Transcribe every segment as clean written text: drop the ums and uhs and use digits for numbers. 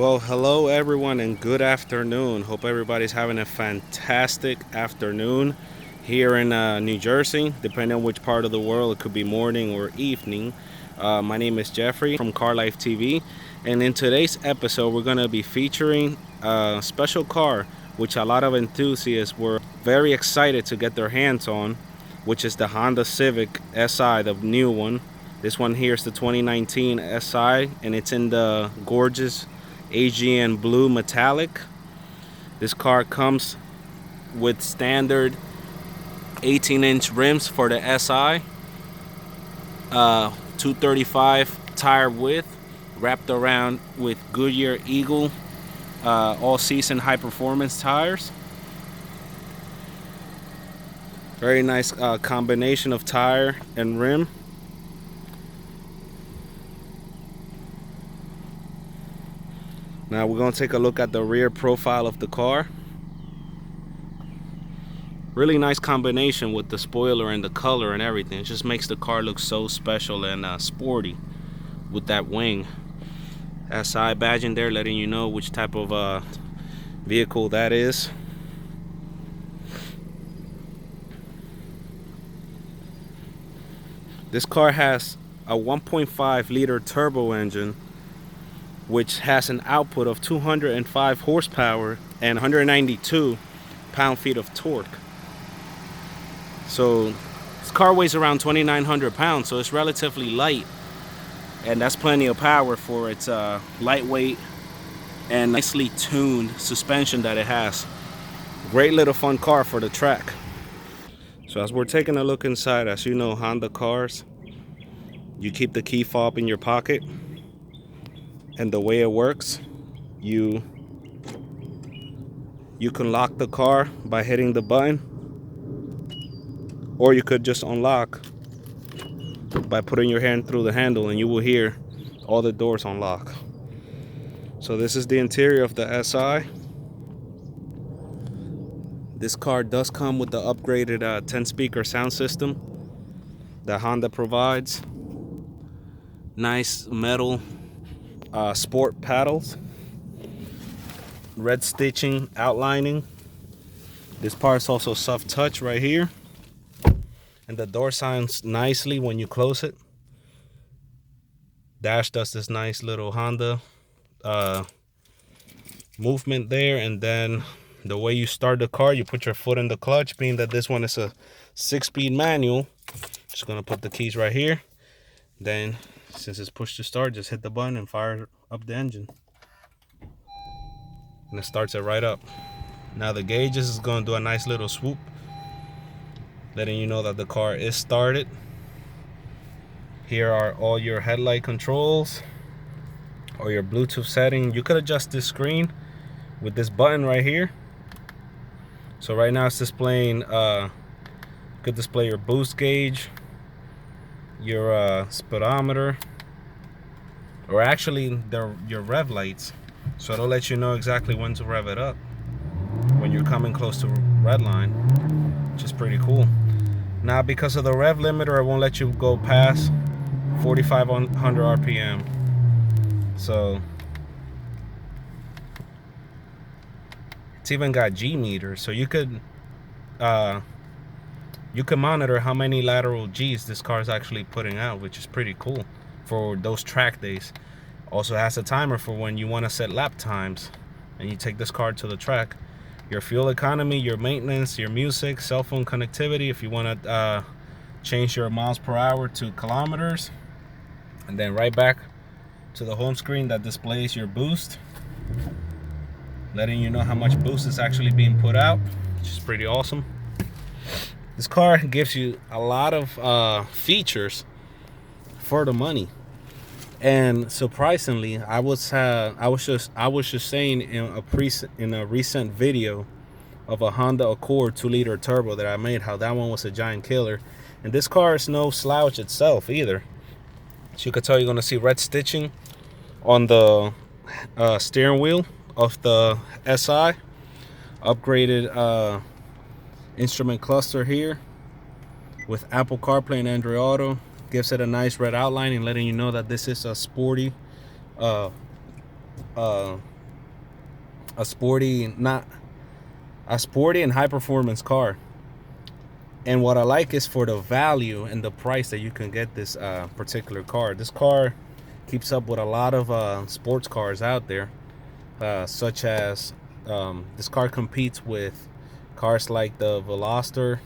Well, hello everyone and good afternoon. Hope everybody's having a fantastic afternoon here in New Jersey. Depending on which part of the world, it could be morning or evening. My name is Jeffrey from Car Life TV, and in today's episode, we're going to be featuring a special car which a lot of enthusiasts were very excited to get their hands on, which is the Honda Civic Si, the new one. This one here is the 2019 Si, and it's in the gorgeous AGN blue metallic. This car comes with standard 18-inch rims for the Si, 235 tire width, wrapped around with Goodyear Eagle all-season high-performance tires. Very nice combination of tire and rim. Now we're going to take a look at the rear profile of the car. Really nice combination with the spoiler and the color and everything. It just makes the car look so special and sporty with that wing. SI badge in there letting you know which type of vehicle that is. This car has a 1.5 liter turbo engine, which has an output of 205 horsepower and 192 pound-feet of torque. So this car weighs around 2,900 pounds, so it's relatively light, and that's plenty of power for its lightweight and nicely tuned suspension that it has. Great little fun car for the track. So as we're taking a look inside, as you know, Honda cars, you keep the key fob in your pocket. And the way it works, you can lock the car by hitting the button, or you could just unlock by putting your hand through the handle, and you will hear all the doors unlock. So this is the interior of the Si. This car does come with the upgraded 10-speaker sound system that Honda provides. Nice metal sport paddles, red stitching outlining. This part is also soft touch right here, and the door sounds nicely when you close it. Dash does this nice little Honda movement there, and then the way you start the car, you put your foot in the clutch, being that this one is a 6-speed manual. Just gonna put the keys right here, then since it's push to start, just hit the button and fire up the engine, and it starts it right up. Now the gauges is going to do a nice little swoop, letting you know that the car is started. Here are all your headlight controls or your Bluetooth setting. You could adjust this screen with this button right here. So right now it's displaying could display your boost gauge, your speedometer, or actually your rev lights, so it'll let you know exactly when to rev it up when you're coming close to red line, which is pretty cool. Now because of the rev limiter, it won't let you go past 4,500 RPM. So it's even got G meters, so you could monitor how many lateral G's this car is actually putting out, which is pretty cool for those track days. Also has a timer for when you want to set lap times and you take this car to the track. Your fuel economy, your maintenance, your music, cell phone connectivity, if you want to change your miles per hour to kilometers, and then right back to the home screen that displays your boost, letting you know how much boost is actually being put out, which is pretty awesome. This car gives you a lot of features for the money, and surprisingly, I was just saying in a recent video of a Honda Accord 2-liter turbo that I made, how that one was a giant killer, and this car is no slouch itself either. So you can tell you're gonna see red stitching on the steering wheel of the Si, upgraded instrument cluster here with Apple CarPlay and Android Auto. Gives it a nice red outline and letting you know that this is a sporty a sporty, not a sporty and high performance car. And what I like is for the value and the price that you can get this particular car. This car keeps up with a lot of sports cars out there, such as this car competes with cars like the Veloster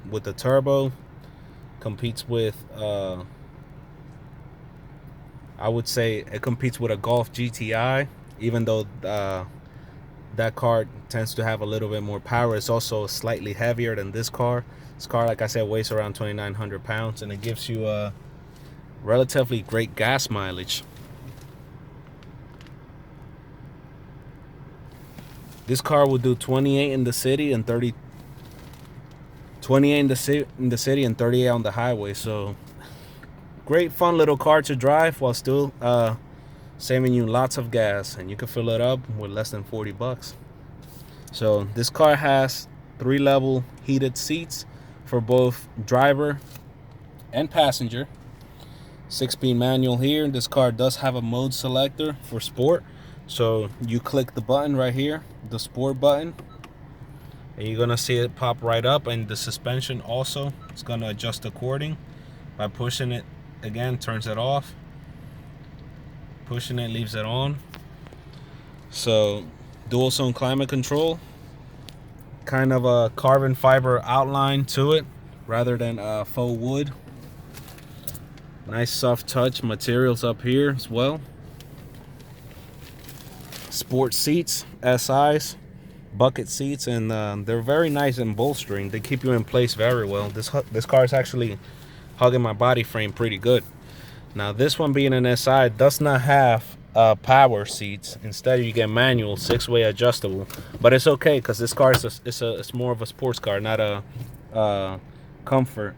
with the turbo, competes with I would say it competes with a Golf GTI, even though that car tends to have a little bit more power. It's also slightly heavier than this car. This car, like I said, weighs around 2,900 pounds, and it gives you a relatively great gas mileage. This car will do 28 in the city and 28 in the city and 38 on the highway. So great, fun little car to drive while still saving you lots of gas, and you can fill it up with less than 40 bucks. So this car has 3-level heated seats for both driver and passenger. 6-speed manual here. This car does have a mode selector for sport, so you click the button right here, the sport button, and you're gonna see it pop right up. And the suspension also is gonna adjust according. By pushing it again, turns it off. Pushing it leaves it on. So dual zone climate control, kind of a carbon fiber outline to it rather than faux wood. Nice soft touch materials up here as well. Sport seats, SIs, bucket seats, and they're very nice and bolstering. They keep you in place very well. This car is actually hugging my body frame pretty good. Now this one, being an SI, does not have power seats. Instead you get manual 6-way adjustable, but it's okay because this car is it's more of a sports car, not a comfort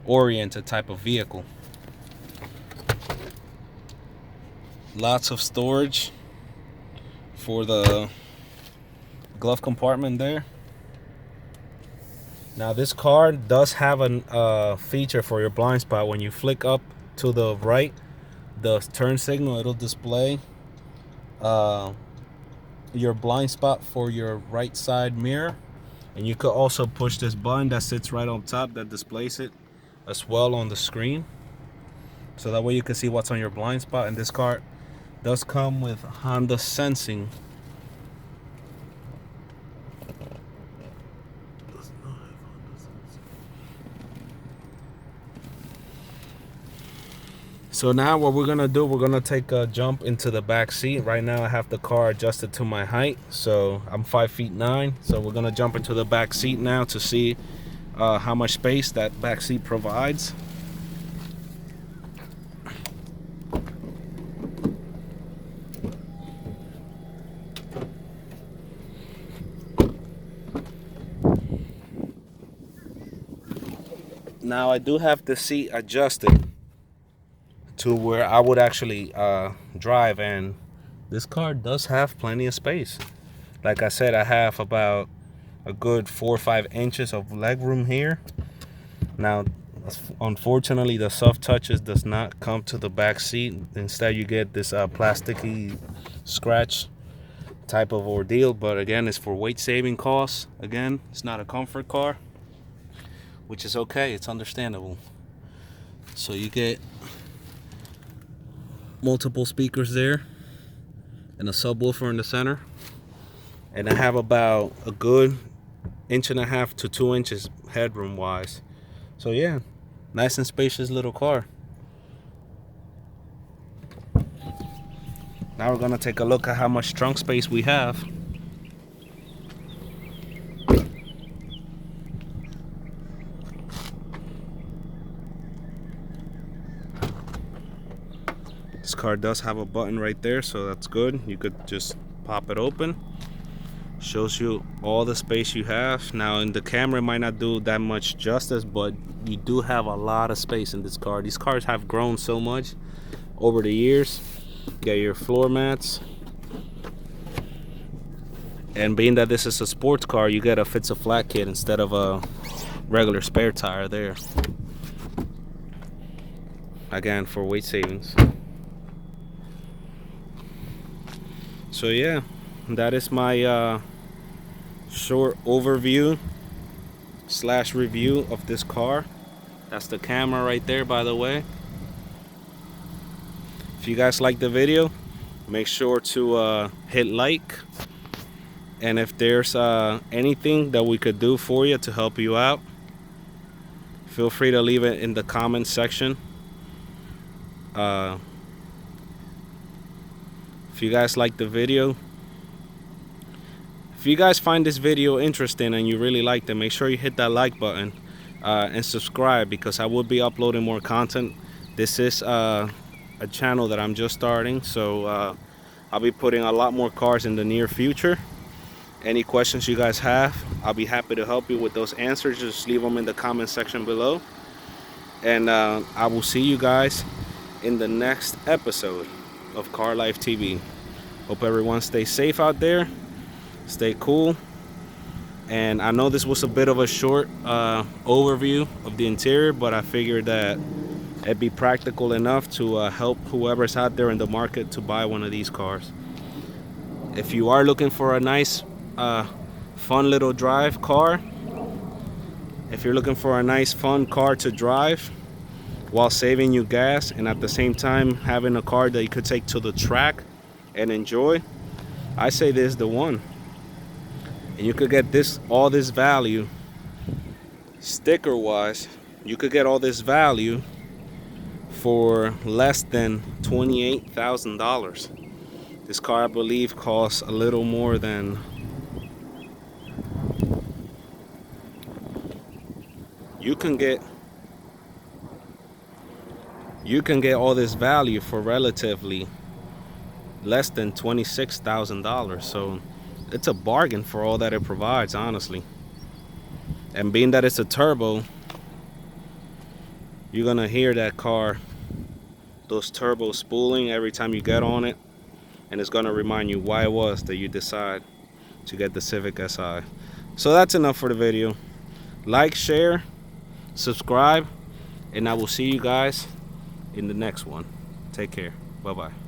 oriented type of vehicle. Lots of storage for the glove compartment there. Now this car does have a feature for your blind spot. When you flick up to the right, the turn signal, it'll display your blind spot for your right side mirror. And you could also push this button that sits right on top that displays it as well on the screen, so that way you can see what's on your blind spot. And this car does come with Honda sensing. So now what we're gonna do, we're gonna take a jump into the back seat. Right now I have the car adjusted to my height, so I'm 5'9". So we're gonna jump into the back seat now to see how much space that back seat provides. Now I do have the seat adjusted to where I would actually drive, and this car does have plenty of space. Like I said, I have about a good 4 or 5 inches of leg room here. Now unfortunately the soft touches does not come to the back seat. Instead you get this plasticky scratch type of ordeal, but again, it's for weight saving costs. Again, it's not a comfort car, which is okay, it's understandable. So you get multiple speakers there and a subwoofer in the center, and I have about a good 1.5 to 2 inches headroom wise. So yeah, nice and spacious little car. Now we're gonna take a look at how much trunk space we have. This car does have a button right there, so that's good. You could just pop it open. Shows you all the space you have. Now in the camera it might not do that much justice, but you do have a lot of space in this car. These cars have grown so much over the years. You got your floor mats, and being that this is a sports car, you get a fits a flat kit instead of a regular spare tire there, again for weight savings. So yeah, that is my short overview slash review of this car. That's the camera right there, by the way. If you guys like the video, make sure to hit like, and if there's anything that we could do for you to help you out, feel free to leave it in the comment section. If you guys like the video, if you guys find this video interesting and you really liked it, make sure you hit that like button and subscribe, because I will be uploading more content. This is a channel that I'm just starting, so I'll be putting a lot more cars in the near future. Any questions you guys have, I'll be happy to help you with those answers. Just leave them in the comment section below, and I will see you guys in the next episode of Car Life TV. Hope everyone stays safe out there, stay cool, and I know this was a bit of a short overview of the interior, but I figured that it'd be practical enough to help whoever's out there in the market to buy one of these cars. If you are looking for a nice fun little drive car, if you're looking for a nice fun car to drive while saving you gas and at the same time having a car that you could take to the track and enjoy, I say this is the one. And you could get all this value sticker wise, you could get all this value for less than $28,000. This car, I believe, costs a little more than, you can get all this value for relatively less than $26,000. So it's a bargain for all that it provides, honestly. And being that it's a turbo, you're gonna hear that car, those turbo spooling every time you get on it, and it's gonna remind you why it was that you decide to get the Civic Si. So that's enough for the video. Like, share, subscribe, and I will see you guys in the next one. Take care. Bye bye.